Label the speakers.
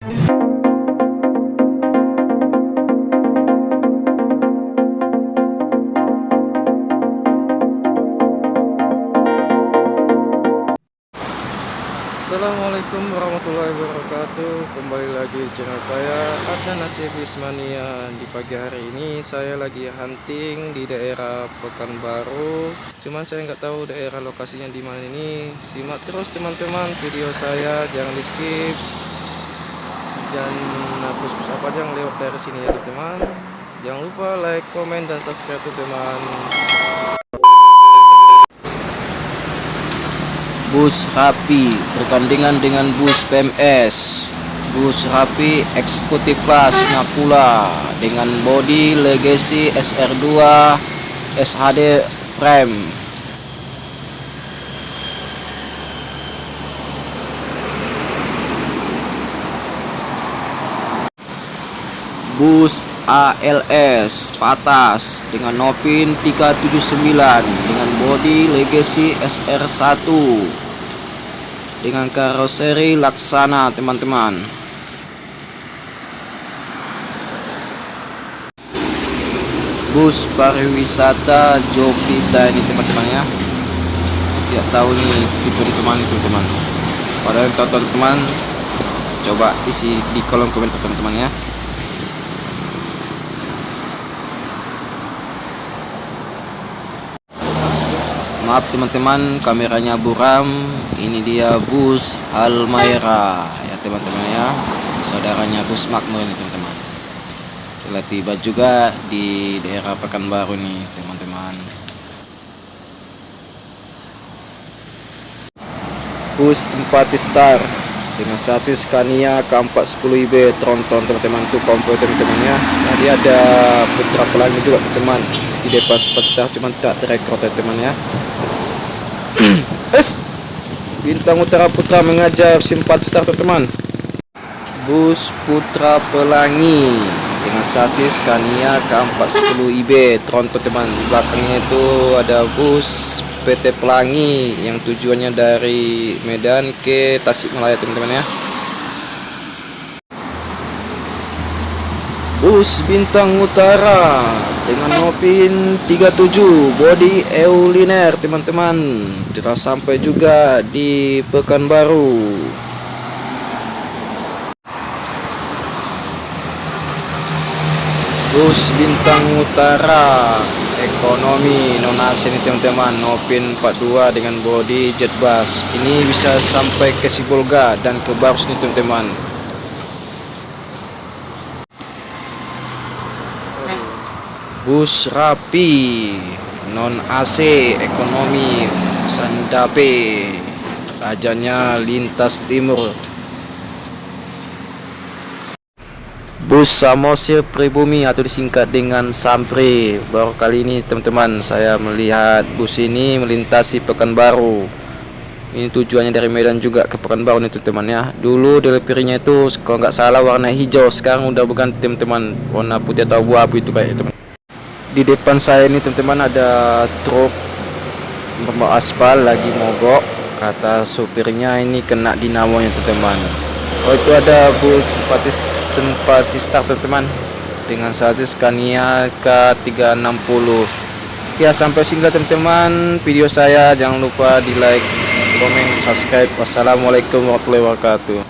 Speaker 1: Assalamualaikum warahmatullahi wabarakatuh. Kembali lagi di channel saya Adnan Aceh Bismania. Di pagi hari ini saya lagi hunting di daerah Pekanbaru. Cuman saya nggak tahu daerah lokasinya di mana ini. Simak terus teman-teman video saya, jangan di skip. Dan bus-bus apa aja yang lewat dari sini ya teman-teman. Jangan lupa like, komen, dan subscribe teman-teman.
Speaker 2: Bus Rapi bergandengan dengan bus PMS. Bus Rapi Eksekutif Kelas Nakula dengan bodi Legacy SR2 SHD Frame. Bus ALS Patas dengan Nopin 379 dengan bodi Legacy SR1 dengan karoseri Laksana teman-teman. Bus pariwisata Jovita ini teman-teman ya. Tidak tahu nih tujuan kemana teman-teman. Pada yang tahu teman, coba isi di kolom komentar teman-teman ya. Maaf teman-teman, kameranya buram. Ini dia bus Halmaira ya teman-teman ya, saudaranya bus Makmur ini teman-teman. Telah tiba juga di daerah Pekanbaru nih teman-teman. Bus Simpati Star dengan sasis Scania K410IB Tronton teman-teman, itu kompor teman-teman ya. Tadi ada Putra Pelangi juga teman-teman di depan Simpati Star, cuman tak terekord teman-teman ya. Bintang Utara Putra mengajar Simpati Star teman-teman. Bus Putra Pelangi dengan sasis Scania K410IB Tronton teman. Di belakangnya itu ada bus PT Pelangi yang tujuannya dari Medan ke Tasikmalaya teman-teman ya. Bus Bintang Utara dengan Nopin 37 bodi Euliner teman-teman, telah sampai juga di Pekanbaru. Bus Bintang Utara ekonomi non AC ini teman-teman, Nopin 42 dengan bodi jet bus. Ini bisa sampai ke Sibolga dan ke Barus nih teman-teman. Bus Rapi non AC ekonomi Sandape, rajanya lintas timur. Bus Samosir Pribumi atau disingkat dengan Sampri. Baru kali ini teman-teman saya melihat bus ini melintasi Pekanbaru. Ini tujuannya dari Medan juga ke Pekanbaru nih teman-teman ya. Dulu delipirinya itu kalau nggak salah warna hijau, sekarang udah berganti teman-teman, warna putih atau abu-abu itu kayak teman. Di depan saya ini teman-teman ada truk pembawa aspal lagi mogok, kata supirnya ini kena dinamonya teman-teman. Oh, itu ada bus Simpati Star teman-teman dengan sasis Scania K360. Ya, sampai sini teman-teman video saya, jangan lupa di like, komen, subscribe. Wassalamualaikum warahmatullahi wabarakatuh.